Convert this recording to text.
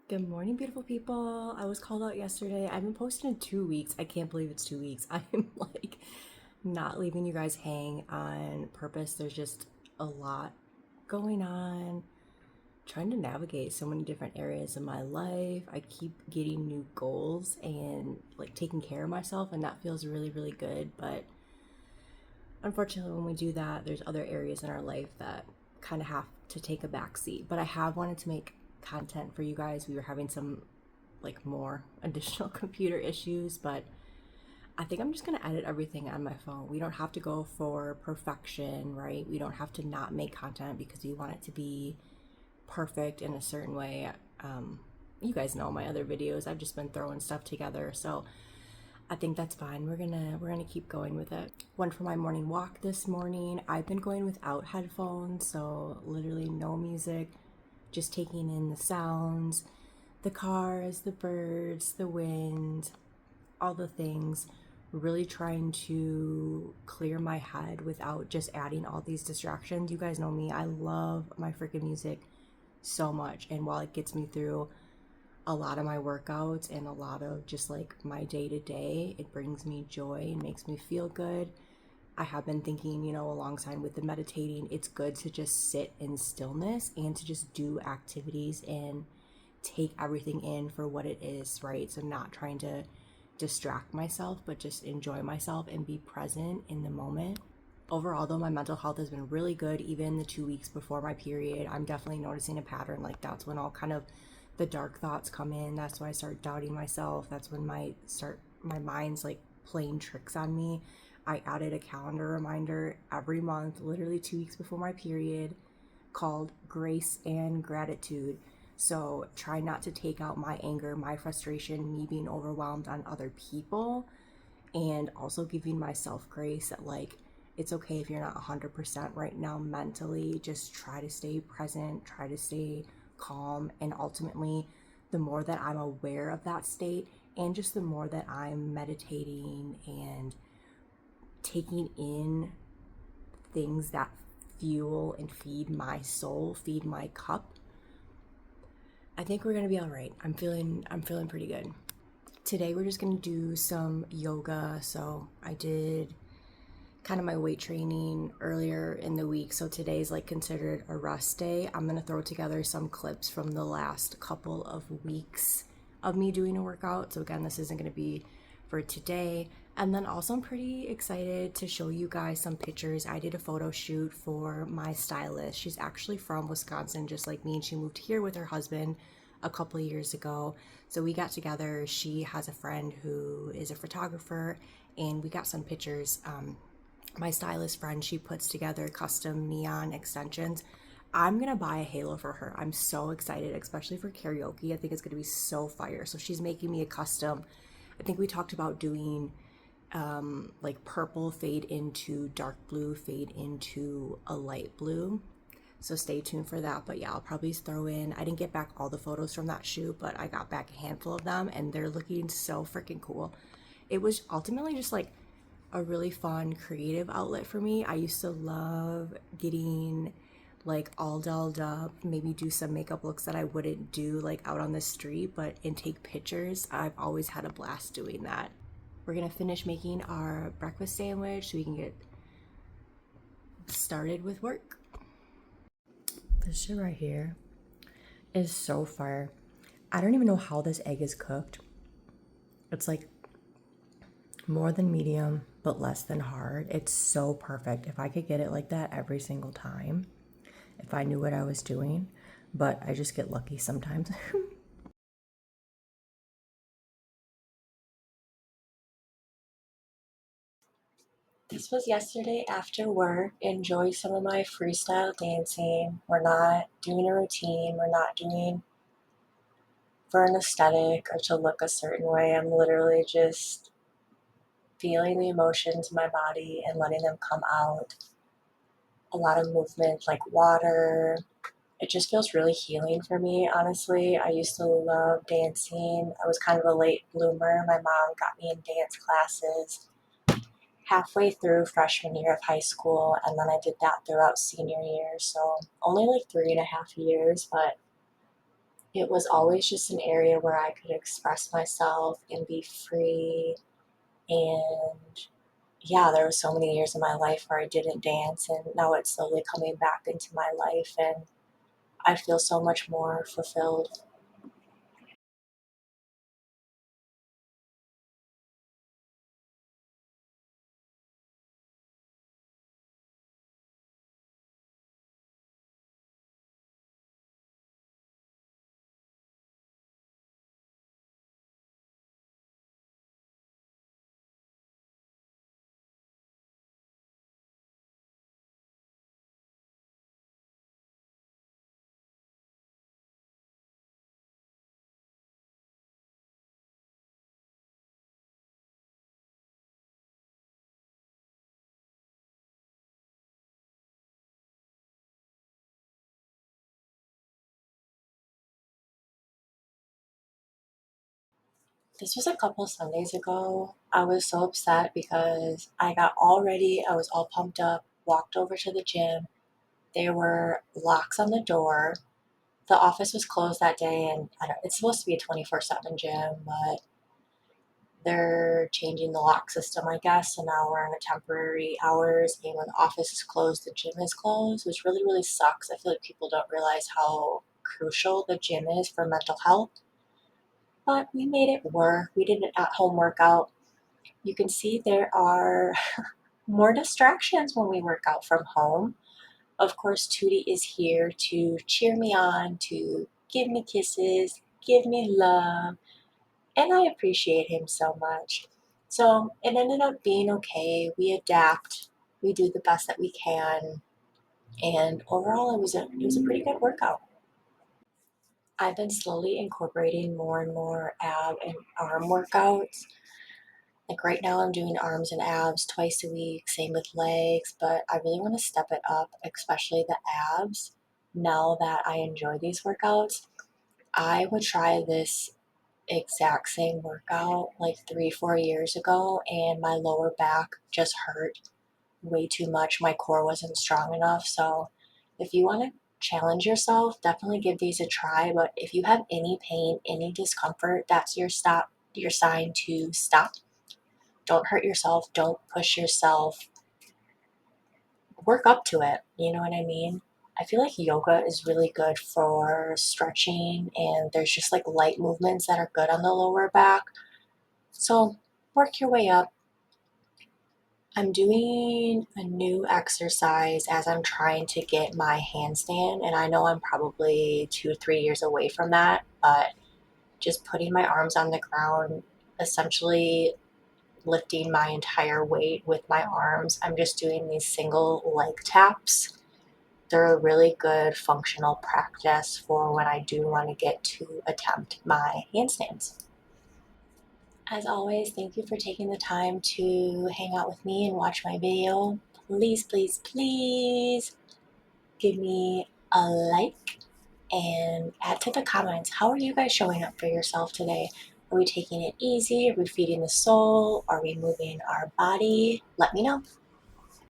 Good morning, beautiful people. I was called out yesterday. I've been posting in 2 weeks. I can't believe it's 2 weeks. I'm like not leaving you guys hang on purpose. There's just a lot going on, trying to navigate so many different areas of my life. I keep getting new goals and like taking care of myself, and that feels really, really good. But unfortunately, when we do that, there's other areas in our life that kind of have to take a back seat. But I have wanted to make content for you guys. We were having some like more additional computer issues, but I think I'm just gonna edit everything on my phone. We don't have to go for perfection, right? We don't have to not make content because we want it to be perfect in a certain way. You guys know my other videos. I've just been throwing stuff together, so I think that's fine. We're gonna keep going with it. Went for my morning walk this morning. I've been going without headphones, so literally no music, just taking in the sounds, the cars, the birds, the wind, all the things. Really trying to clear my head without just adding all these distractions. You guys know me. I love my freaking music so much, and while it gets me through a lot of my workouts and a lot of just like my day to day, it brings me joy and makes me feel good. I have been thinking, alongside with the meditating, it's good to just sit in stillness and to just do activities and take everything in for what it is, right? So, not trying to distract myself, but just enjoy myself and be present in the moment. Overall, though, my mental health has been really good. Even the 2 weeks before my period, I'm definitely noticing a pattern. Like, that's when all kind of the dark thoughts come in. That's when I start doubting myself. That's when my mind's like playing tricks on me. I added a calendar reminder every month, literally 2 weeks before my period, called Grace and Gratitude. So try not to take out my anger, my frustration, me being overwhelmed on other people, and also giving myself grace that, like, it's okay if you're not 100% right now mentally. Just try to stay present, try to stay calm, and ultimately, the more that I'm aware of that state, and just the more that I'm meditating and taking in things that fuel and feed my soul, feed my cup, I think we're gonna be all right. I'm feeling pretty good. Today we're just gonna do some yoga. So I did kind of my weight training earlier in the week. So today's like considered a rest day. I'm gonna throw together some clips from the last couple of weeks of me doing a workout. So again, this isn't gonna be for today. And then also I'm pretty excited to show you guys some pictures. I did a photo shoot for my stylist. She's actually from Wisconsin, just like me, and she moved here with her husband a couple of years ago. So we got together. She has a friend who is a photographer, and we got some pictures. My stylist friend, she puts together custom neon extensions. I'm gonna buy a halo for her. I'm so excited, especially for karaoke. I think it's gonna be so fire. So she's making me a custom. I think we talked about doing like purple fade into dark blue, fade into a light blue. So stay tuned for that. But yeah, I'll probably throw in, I didn't get back all the photos from that shoot, but I got back a handful of them, and they're looking so freaking cool. It was ultimately just like a really fun creative outlet for me. I used to love getting like all dolled up, maybe do some makeup looks that I wouldn't do like out on the street, but and take pictures. I've always had a blast doing that. We're gonna finish making our breakfast sandwich so we can get started with work. This shit right here is so fire. I don't even know how this egg is cooked. It's like more than medium, but less than hard. It's so perfect. If I could get it like that every single time, if I knew what I was doing, but I just get lucky sometimes. This was yesterday after work. Enjoy some of my freestyle dancing. We're not doing a routine. We're not doing for an aesthetic or to look a certain way. I'm literally just feeling the emotions in my body and letting them come out. A lot of movement, like water. It just feels really healing for me, honestly. I used to love dancing. I was kind of a late bloomer. My mom got me in dance classes halfway through freshman year of high school, and then I did that throughout senior year. So only like 3.5 years, but It was always just an area where I could express myself and be free. And yeah, there were so many years in my life where I didn't dance, and now it's slowly coming back into my life, and I feel so much more fulfilled. This was a couple Sundays ago. I was so upset because I got all ready, I was all pumped up, walked over to the gym. There were locks on the door. The office was closed that day, and it's supposed to be a 24/7 gym, but they're changing the lock system, I guess. So now we're on a temporary hours, and when the office is closed, the gym is closed, which really, really sucks. I feel like people don't realize how crucial the gym is for mental health. But we made it work. We did an at home workout. You can see there are more distractions when we work out from home. Of course, Tootie is here to cheer me on, to give me kisses, give me love, and I appreciate him so much. So it ended up being okay. We adapt, we do the best that we can, and overall, it was a pretty good workout. I've been slowly incorporating more and more ab and arm workouts. Like right now, I'm doing arms and abs twice a week, same with legs, but I really want to step it up, especially the abs. Now that I enjoy these workouts, I would try this exact same workout like 3, 4 years ago, and my lower back just hurt way too much. My core wasn't strong enough. So, if you want to challenge yourself, definitely give these a try. But if you have any pain, any discomfort, that's your sign to stop. Don't hurt yourself, don't push yourself, work up to it. You know what I mean? I feel like yoga is really good for stretching, and there's just like light movements that are good on the lower back. So work your way up. I'm doing a new exercise as I'm trying to get my handstand, and I know I'm probably 2, 3 years away from that, but just putting my arms on the ground, essentially lifting my entire weight with my arms. I'm just doing these single leg taps. They're a really good functional practice for when I do want to get to attempt my handstands. As always, thank you for taking the time to hang out with me and watch my video. Please, please, please give me a like and add to the comments. How are you guys showing up for yourself today? Are we taking it easy? Are we feeding the soul? Are we moving our body? Let me know.